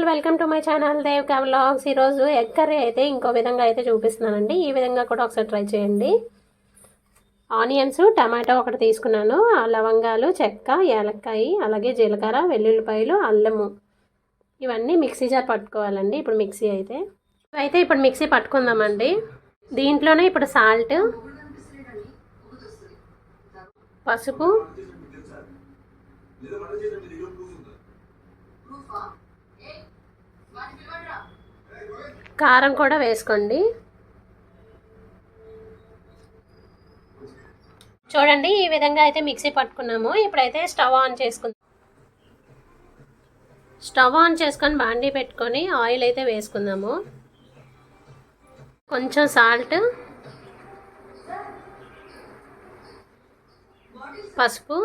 Welcome to my channel Devika vlogs. ఈరోజు egg curry అయితే ఇంకో విధంగా అయితే చూపిస్తున్నానండి. ఈ విధంగా కూడా ఒకసారి ట్రై చేయండి. ఆనియన్స్, టమాటో ఒకటి తీసుకున్నాను, లవంగాలు, చెక్క, యాలక్కాయ, అలాగే జీలకర్ర, వెల్లుల్లిపాయలు, అల్లము, ఇవన్నీ మిక్సీ జార్ పట్టుకోవాలండి. ఇప్పుడు మిక్సీ పట్టుకుందామండి. దీంట్లోనే ఇప్పుడు సాల్ట్, పసుపు, కారం కూడా వేసుకోండి. చూడండి, ఈ విధంగా అయితే మిక్సీ పట్టుకున్నాము. ఇప్పుడైతే స్టవ్ ఆన్ చేసుకొని బాండీ పెట్టుకొని ఆయిల్ అయితే వేసుకుందాము. కొంచెం సాల్ట్, పసుపు,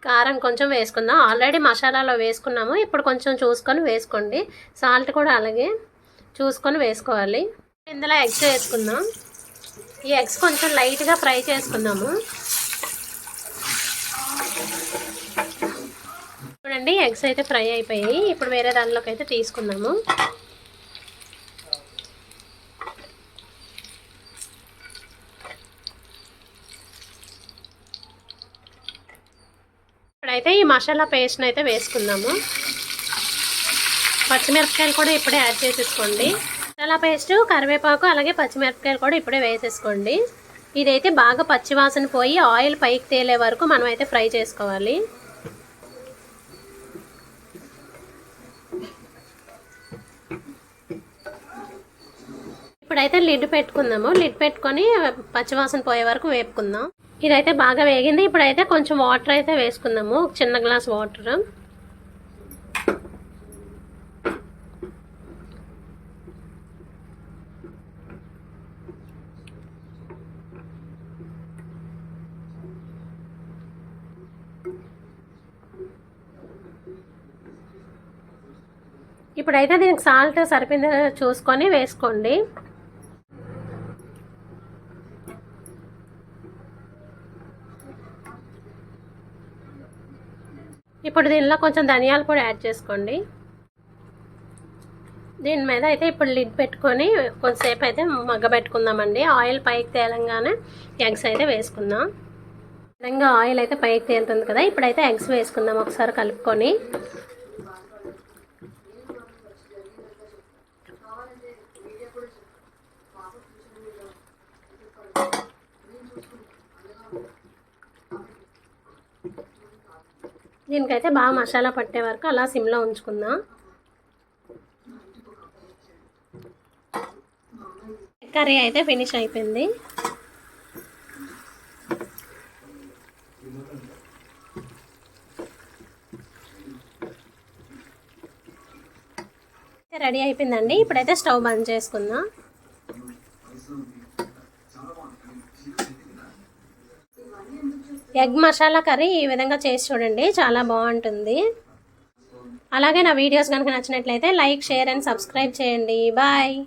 కారం కొంచెం వేసుకుందాం. ఆల్రెడీ మసాలాలో వేసుకున్నాము. ఇప్పుడు కొంచెం చూసుకొని వేసుకోండి. సాల్ట్ కూడా అలాగే చూసుకొని వేసుకోవాలి. ఇందులో ఎగ్స్ వేసుకుందాం. ఈ ఎగ్స్ కొంచెం లైట్గా ఫ్రై చేసుకుందాము. చూడండి, ఎగ్స్ అయితే ఫ్రై అయిపోయాయి. ఇప్పుడు వేరే దానిలోకి అయితే తీసుకుందాము. ఇప్పుడైతే ఈ మసాలా పేస్ట్ని అయితే వేసుకుందాము. పచ్చిమిరపకాయలు కూడా ఇప్పుడే యాడ్ చేసేసుకోండి. మసాలా పేస్ట్, కరివేపాకు, అలాగే పచ్చిమిరపకాయలు కూడా ఇప్పుడే వేసేసుకోండి. ఇదైతే బాగా పచ్చివాసన పోయి ఆయిల్ పైకి తేలే వరకు మనం అయితే ఫ్రై చేసుకోవాలి. ఇప్పుడైతే లిడ్ పెట్టుకుందాము. లిడ్ పెట్టుకొని పచ్చివాసన పోయే వరకు వేపుకుందాం. ఇదైతే బాగా వేగింది. ఇప్పుడైతే కొంచెం వాటర్ అయితే వేసుకుందాము. ఒక చిన్న గ్లాస్ వాటర్. ఇప్పుడైతే దీనికి సాల్ట్ సరిపోయిందో చూసుకొని వేసుకోండి. ఇప్పుడు దీనిలో కొంచెం ధనియాలు కూడా యాడ్ చేసుకోండి. దీని మీద అయితే ఇప్పుడు లిడ్ పెట్టుకొని కొంతసేపు అయితే మగ్గబెట్టుకుందామండి. ఆయిల్ పైకి తేలంగానే ఎగ్స్ అయితే వేసుకుందాం. విధంగా ఆయిల్ అయితే పైకి తేలుతుంది కదా. ఇప్పుడైతే ఎగ్స్ వేసుకుందాం ఒకసారి కలుపుకొని. దీనికైతే బాగా మసాలా పట్టే వరకు అలా సిమ్లో ఉంచుకుందాం. కర్రీ అయితే ఫినిష్ అయిపోయింది. రెడీ అయిపోయిందండి. ఇప్పుడైతే స్టవ్ బంద్ చేసుకుందాం. ఎగ్ మసాలా కర్రీ ఈ విధంగా చేసి చూడండి, చాలా బాగుంటుంది. అలాగే నా వీడియోస్ కనుక నచ్చినట్లయితే లైక్, షేర్ అండ్ సబ్స్క్రైబ్ చేయండి. బాయ్.